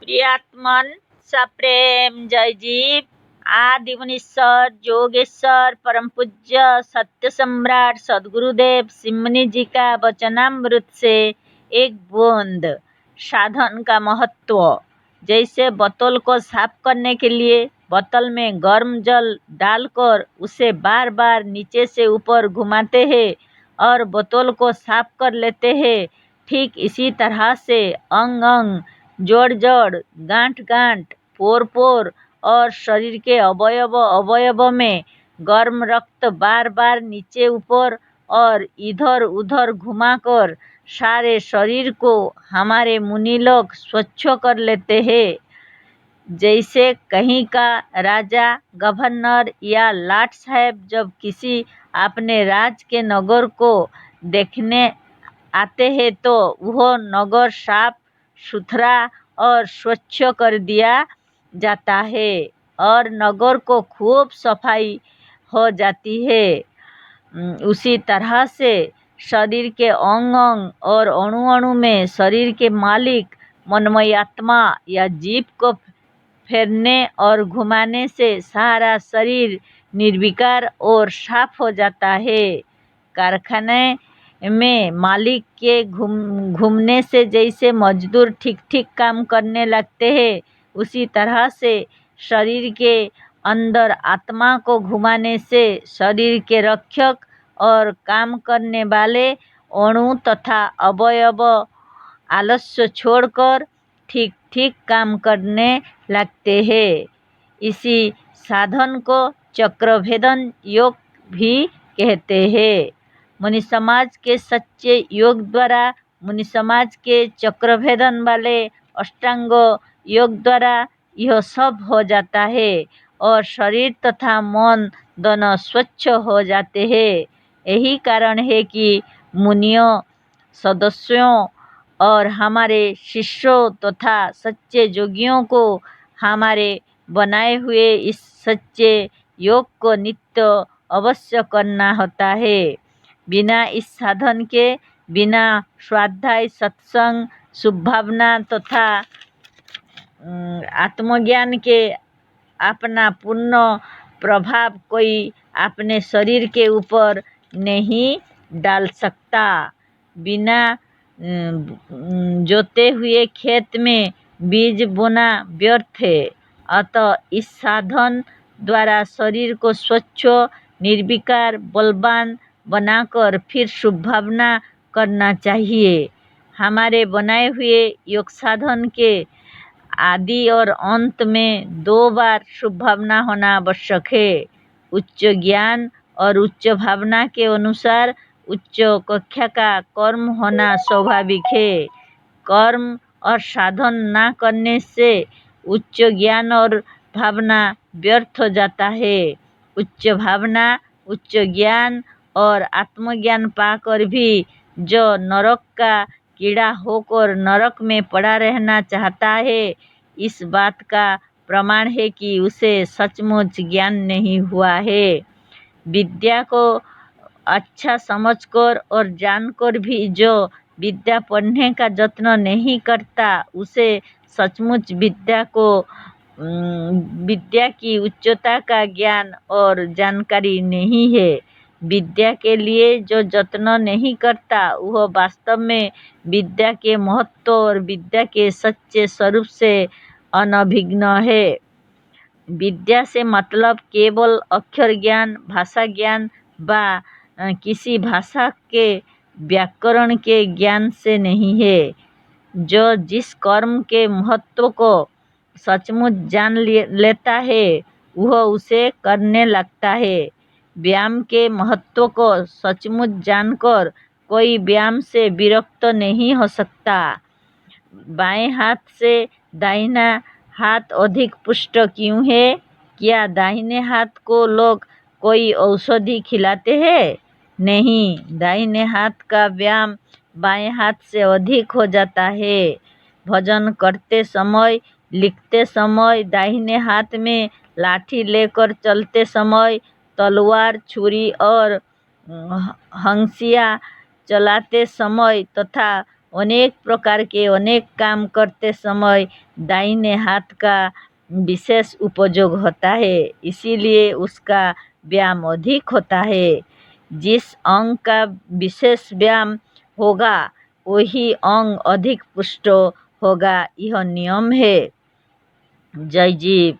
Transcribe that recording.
प्रियात्मन सप्रेम जय जीव आदि मुनीश्वर योगेश्वर परम पूज्य सत्य सम्राट सदगुरुदेव सिमनी जी का वचनामृत से एक बूंद। साधन का महत्व। जैसे बोतल को साफ करने के लिए बोतल में गर्म जल डालकर उसे बार बार नीचे से ऊपर घुमाते हैं और बोतल को साफ कर लेते हैं, ठीक इसी तरह से अंग अंग, जोड़ जोड़, गांठ गांठ, पोर पोर और शरीर के अवयव अवयव में गर्म रक्त बार बार नीचे ऊपर और इधर उधर घुमाकर सारे शरीर को हमारे मुनि लोग स्वच्छ कर लेते हैं। जैसे कहीं का राजा, गवर्नर या लाट साहब जब किसी अपने राज के नगर को देखने आते हैं तो वह नगर साफ सुथरा और स्वच्छ कर दिया जाता है और नगर को खूब सफाई हो जाती है। उसी तरह से शरीर के अंग अंग और अणु अणु में शरीर के मालिक मनमय आत्मा या जीव को फेरने और घुमाने से सारा शरीर निर्विकार और साफ हो जाता है। कारखाने में मालिक के घूमने से जैसे मजदूर ठीक ठीक काम करने लगते हैं, उसी तरह से शरीर के अंदर आत्मा को घुमाने से शरीर के रक्षक और काम करने वाले अणु तथा अवयव आलस्य छोड़कर ठीक ठीक काम करने लगते हैं। इसी साधन को चक्रभेदन योग भी कहते हैं। मुनि समाज के सच्चे योग द्वारा, मुनि समाज के चक्रभेदन वाले अष्टांग योग द्वारा यह सब हो जाता है और शरीर तथा मन दोनों स्वच्छ हो जाते हैं। यही कारण है कि मुनियों, सदस्यों और हमारे शिष्यों तथा सच्चे योगियों को हमारे बनाए हुए इस सच्चे योग को नित्य अवश्य करना होता है। बिना इस साधन के, बिना स्वाध्याय, सत्संग, शुभभावना तथा आत्मज्ञान के अपना पूर्ण प्रभाव कोई अपने शरीर के ऊपर नहीं डाल सकता। बिना जोते हुए खेत में बीज बोना व्यर्थ है। अतः इस साधन द्वारा शरीर को स्वच्छ, निर्विकार, बलवान बनाकर फिर शुभ भावना करना चाहिए। हमारे बनाए हुए योग साधन के आदि और अंत में 2 बार शुभ भावना होना आवश्यक है। उच्च ज्ञान और उच्च भावना के अनुसार उच्च कक्षा का कर्म होना स्वाभाविक है। कर्म और साधन ना करने से उच्च ज्ञान और भावना व्यर्थ हो जाता है। उच्च भावना, उच्च ज्ञान और आत्मज्ञान पाकर भी जो नरक का कीड़ा होकर नरक में पड़ा रहना चाहता है, इस बात का प्रमाण है कि उसे सचमुच ज्ञान नहीं हुआ है। विद्या को अच्छा समझकर और जानकर भी जो विद्या पढ़ने का यत्न नहीं करता, उसे सचमुच विद्या की उच्चता का ज्ञान और जानकारी नहीं है। विद्या के लिए जो यत्न नहीं करता, वह वास्तव में विद्या के महत्व और विद्या के सच्चे स्वरूप से अनभिज्ञ है। विद्या से मतलब केवल अक्षर ज्ञान, भाषा ज्ञान व किसी भाषा के व्याकरण के ज्ञान से नहीं है। जो जिस कर्म के महत्व को सचमुच जान लेता है, वह उसे करने लगता है। व्यायाम के महत्व को सचमुच जानकर कोई व्यायाम से विरक्त नहीं हो सकता। बाएं हाथ से दाहिना हाथ अधिक पुष्ट क्यों है? क्या दाहिने हाथ को लोग कोई औषधि खिलाते हैं? नहीं, दाहिने हाथ का व्यायाम बाएं हाथ से अधिक हो जाता है। भजन करते समय, लिखते समय, दाहिने हाथ में लाठी लेकर चलते समय, तलवार, छुरी और हंसिया चलाते समय तथा अनेक प्रकार के अनेक काम करते समय दाहिने हाथ का विशेष उपयोग होता है, इसीलिए उसका व्यायाम अधिक होता है। जिस अंग का विशेष व्यायाम होगा वही अंग अधिक पुष्ट होगा, यह नियम है। जय जीव।